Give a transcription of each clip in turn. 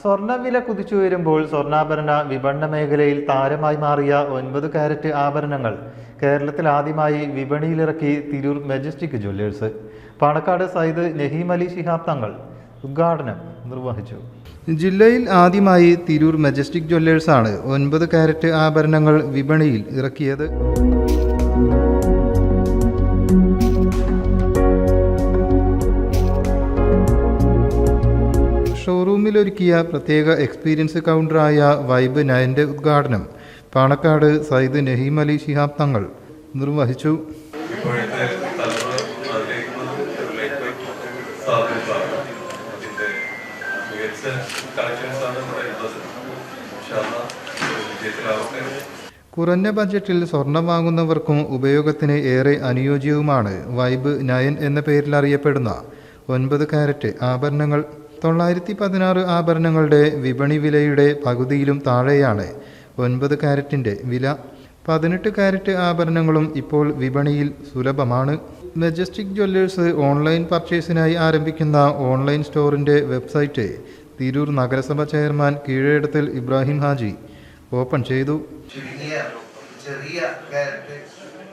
സ്വർണ്ണവില കുതിച്ചുയരുമ്പോൾ സ്വർണ്ണാഭരണ വിപണന മേഖലയിൽ താരമായി മാറിയ 9 കാരറ്റ് ആഭരണങ്ങൾ കേരളത്തിൽ ആദ്യമായി വിപണിയിലിറക്കി തിരൂർ മജസ്റ്റിക് ജ്വല്ലേഴ്സ്. പാണക്കാട് സയ്യിദ് നഹീം അലി ശിഹാബ് തങ്ങൾ ഉദ്ഘാടനം നിർവഹിച്ചു. ജില്ലയിൽ ആദ്യമായി തിരൂർ മജസ്റ്റിക് ജ്വല്ലേഴ്സാണ് 9 കാരറ്റ് ആഭരണങ്ങൾ വിപണിയിൽ ഇറക്കിയത്. ഷോറൂമിലൊരുക്കിയ പ്രത്യേക എക്സ്പീരിയൻസ് കൗണ്ടറായ വൈബ് 9 ഉദ്ഘാടനം പാണക്കാട് സയ്യിദ് നഹീം അലി ശിഹാബ് തങ്ങൾ നിർവഹിച്ചു. കുറഞ്ഞ ബഡ്ജറ്റിൽ സ്വർണം വാങ്ങുന്നവർക്കും ഉപയോഗത്തിന് ഏറെ അനുയോജ്യവുമാണ് വൈബ് 9 എന്ന പേരിൽ അറിയപ്പെടുന്ന 9 കാരറ്റ് ആഭരണങ്ങൾ. 916 ആഭരണങ്ങളുടെ വിപണി വിലയുടെ പകുതിയിലും താഴെയാണ് 9 കാരറ്റിൻ്റെ വില. 18 കാരറ്റ് ആഭരണങ്ങളും ഇപ്പോൾ വിപണിയിൽ സുലഭമാണ്. മജസ്റ്റിക് ജ്വല്ലേഴ്സ് ഓൺലൈൻ പർച്ചേസിനായി ആരംഭിക്കുന്ന ഓൺലൈൻ സ്റ്റോറിൻ്റെ വെബ്സൈറ്റ് തിരൂർ നഗരസഭ ചെയർമാൻ കീഴേടത്തിൽ ഇബ്രാഹിം ഹാജി ഓപ്പൺ ചെയ്തു. ചെറിയ കാരറ്റ്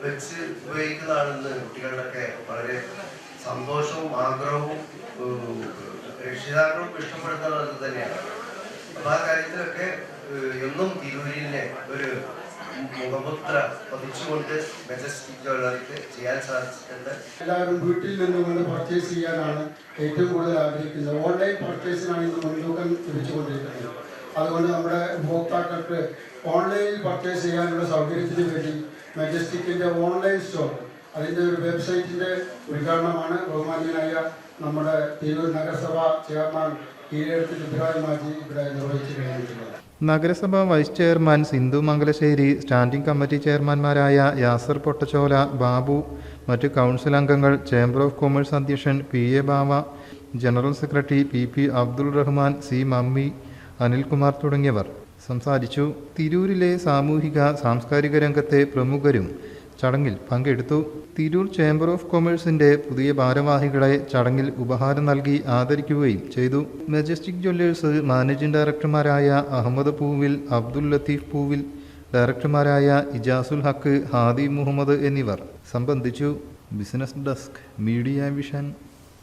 വെച്ച് ഉപയോഗിക്കുന്നതാണെന്ന് കുട്ടികളുടെ വളരെ സന്തോഷവും ആഗ്രഹവും രക്ഷിതാക്കളും ഇഷ്ടപ്പെടുന്നത് തന്നെയാണ്. അപ്പം ആ കാര്യത്തിലൊക്കെ എന്നും തിരൂരിനെ ഒരു മുഖമുദ്ര പതിച്ചുകൊണ്ട് മജസ്റ്റിക് ജ്വല്ലറിക്ക് ചെയ്യാൻ സാധിച്ചിട്ടുണ്ട്. എല്ലാവരും വീട്ടിൽ നിന്നുകൊണ്ട് പർച്ചേസ് ചെയ്യാനാണ് ഏറ്റവും കൂടുതൽ ആഗ്രഹിക്കുന്നത്. ഓൺലൈൻ പർച്ചേസിനാണ് ഇന്ന് മുൻതൂക്കം ലഭിച്ചുകൊണ്ടിരിക്കുന്നത്. അതുകൊണ്ട് നമ്മുടെ ഉപഭോക്താക്കൾക്ക് ഓൺലൈനിൽ പർച്ചേസ് ചെയ്യാനുള്ള സൗകര്യത്തിന് വേണ്ടി മജസ്റ്റിക്കിൻ്റെ ഓൺലൈൻ സ്റ്റോർ അതിൻ്റെ ഒരു വെബ്സൈറ്റിൻ്റെ ഉദ്ഘാടനമാണ് ബഹുമാന്യനായ നമ്മുടെ തിരൂർ നഗരസഭ ചെയർമാൻ കീഴേടത്തിൽ ഇബ്രാഹിം ഹാജി ഇവിടെ നിർവഹിച്ചു കഴിഞ്ഞിട്ടുള്ളത്. നഗരസഭ vice chairman Sindhu Mangalassery, standing committee ചെയർമാൻമാരായ യാസർ പൊട്ടച്ചോല, ബാബു, മറ്റ് കൗൺസിൽ അംഗങ്ങൾ, ചേംബർ ഓഫ് കൊമേഴ്സ് അധ്യക്ഷൻ PA Bava, general secretary PP Abdul Rahman, C Mammi, Anilkumar തുടങ്ങിയവർ സംസാരിച്ചു. തിരൂരിലെ സാമൂഹിക സാംസ്കാരിക രംഗത്തെ പ്രമുഖരും ചടങ്ങിൽ പങ്കെടുത്തു. തിരൂർ ചേംബർ ഓഫ് കൊമേഴ്സിന്റെ പുതിയ ഭാരവാഹികളെ ചടങ്ങിൽ ഉപഹാരം നൽകി ആദരിക്കുകയും ചെയ്തു. മജസ്റ്റിക് ജ്വല്ലേഴ്സ് മാനേജിംഗ് ഡയറക്ടർമാരായ അഹമ്മദ് പൂവിൽ, അബ്ദുൽ ലത്തീഫ് പൂവിൽ, ഡയറക്ടർമാരായ ഇജാസുൽ ഹക്ക്, ഹാദി മുഹമ്മദ് എന്നിവർ സംബന്ധിച്ചു. Business desk, media vision.